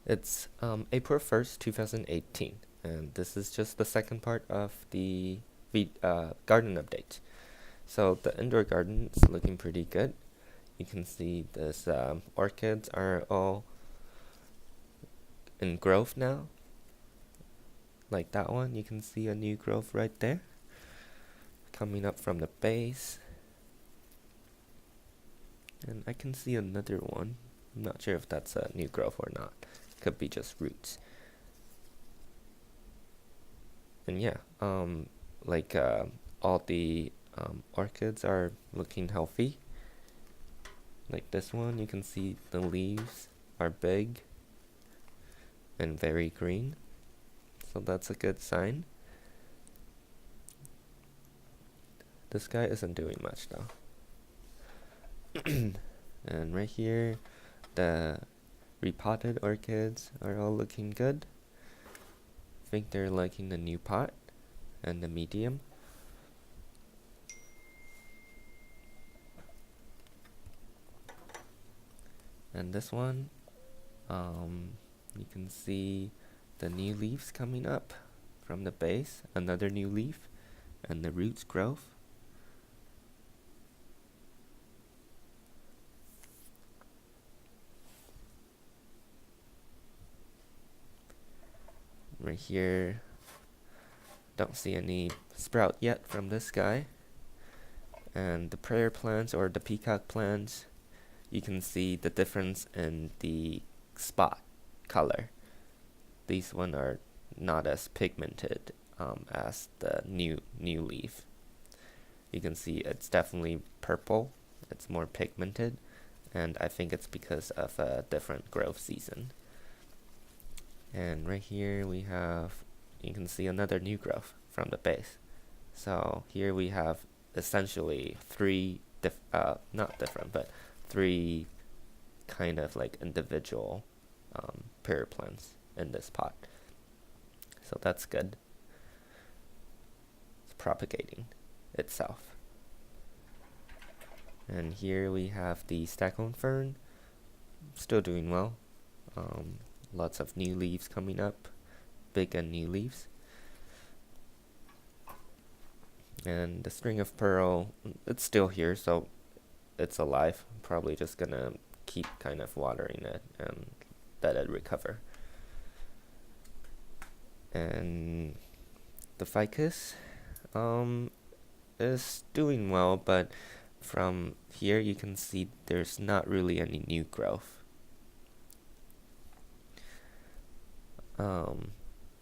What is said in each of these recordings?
It's April 1st, 2018, and this is just the second part of the garden update. So the indoor garden is looking pretty good. You can see this orchids are all in growth now. Like that one, you can see a new growth right there, coming up from the base. And I can see another one. I'm not sure if that's a new growth or not. Could be just roots. And yeah, all the orchids are looking healthy. Like this one, you can see the leaves are big and very green, so that's a good sign. This guy isn't doing much though. And right here, the repotted orchids are all looking good. I think they're liking the new pot and the medium. And this one, you can see the new leaves coming up from the base, another new leaf, and the roots growth. Right here, don't see any sprout yet from this guy. And the prayer plants or the peacock plants, you can see the difference in the spot color. These one are not as pigmented as the new leaf. You can see it's definitely purple. It's more pigmented, and I think it's because of a different growth season. And right here you can see another new growth from the base. So here we have essentially three three kind of like individual prayer plants in this pot. So that's good. It's propagating itself. And here we have the staghorn fern, still doing well. Lots of new leaves coming up, big and new leaves. And the string of pearl, it's still here, so it's alive. I'm probably just gonna keep kind of watering it and let it recover. And the ficus is doing well, but from here you can see there's not really any new growth.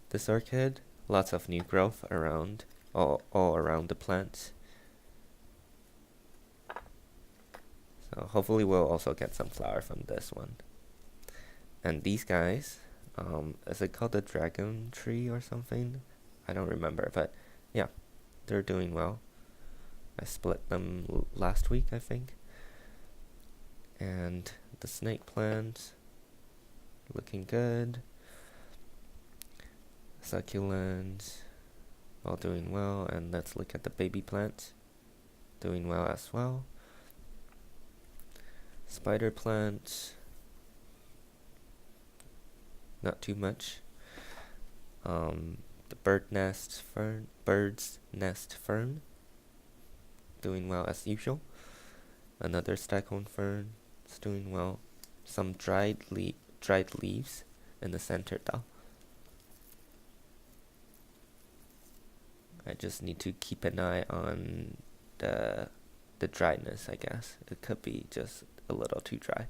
This orchid, lots of new growth around, all around the plant. So hopefully we'll also get some flower from this one. And these guys, is it called the dragon tree or something? I don't remember, but yeah, they're doing well. I split them last week, I think. And the snake plant, looking good. Succulents, all doing well. And let's look at the baby plants, doing well as well. Spider plant, not too much. The bird's nest fern, doing well as usual. Another staghorn fern is doing well. Some dried leaves in the center though. I just need to keep an eye on the dryness, I guess. It could be just a little too dry.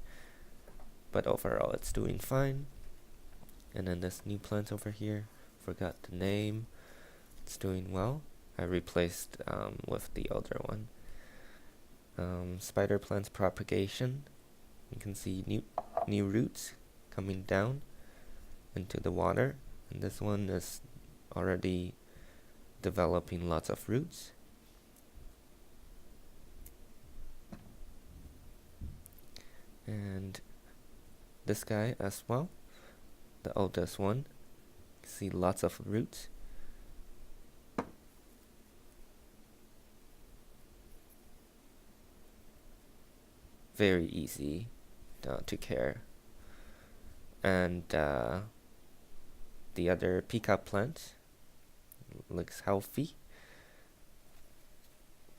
But overall, it's doing fine. And then this new plant over here, forgot the name. It's doing well. I replaced with the older one. Spider plant's propagation. You can see new roots coming down into the water. And this one is already developing lots of roots. And this guy as well, the oldest one, see lots of roots. Very easy to care. And the other peacock plant looks healthy.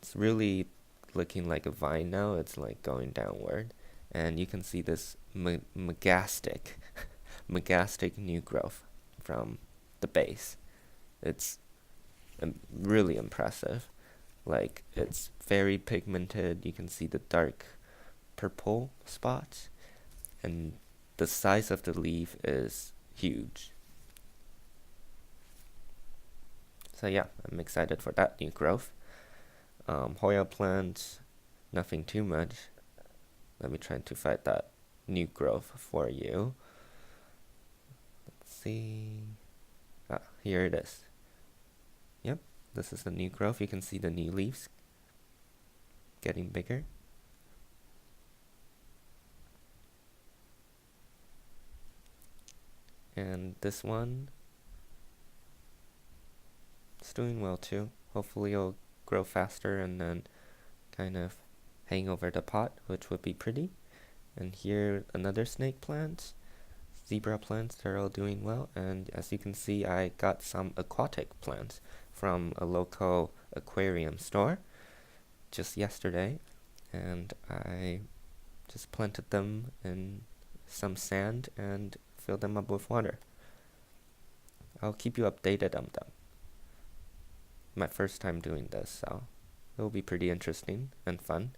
It's really looking like a vine now. It's like going downward, and you can see this megastic new growth from the base. It's really impressive. Like, it's very pigmented. You can see the dark purple spots, and the size of the leaf is huge. So yeah, I'm excited for that new growth. Hoya plants, nothing too much. Let me try to find that new growth for you. Let's see. Here it is. Yep, this is the new growth. You can see the new leaves getting bigger. And this one, it's doing well too. Hopefully it'll grow faster and then kind of hang over the pot, which would be pretty. And here another snake plant, zebra plants, they're all doing well. And as you can see, I got some aquatic plants from a local aquarium store just yesterday, and I just planted them in some sand and filled them up with water. I'll keep you updated on them. My first time doing this, so it will be pretty interesting and fun.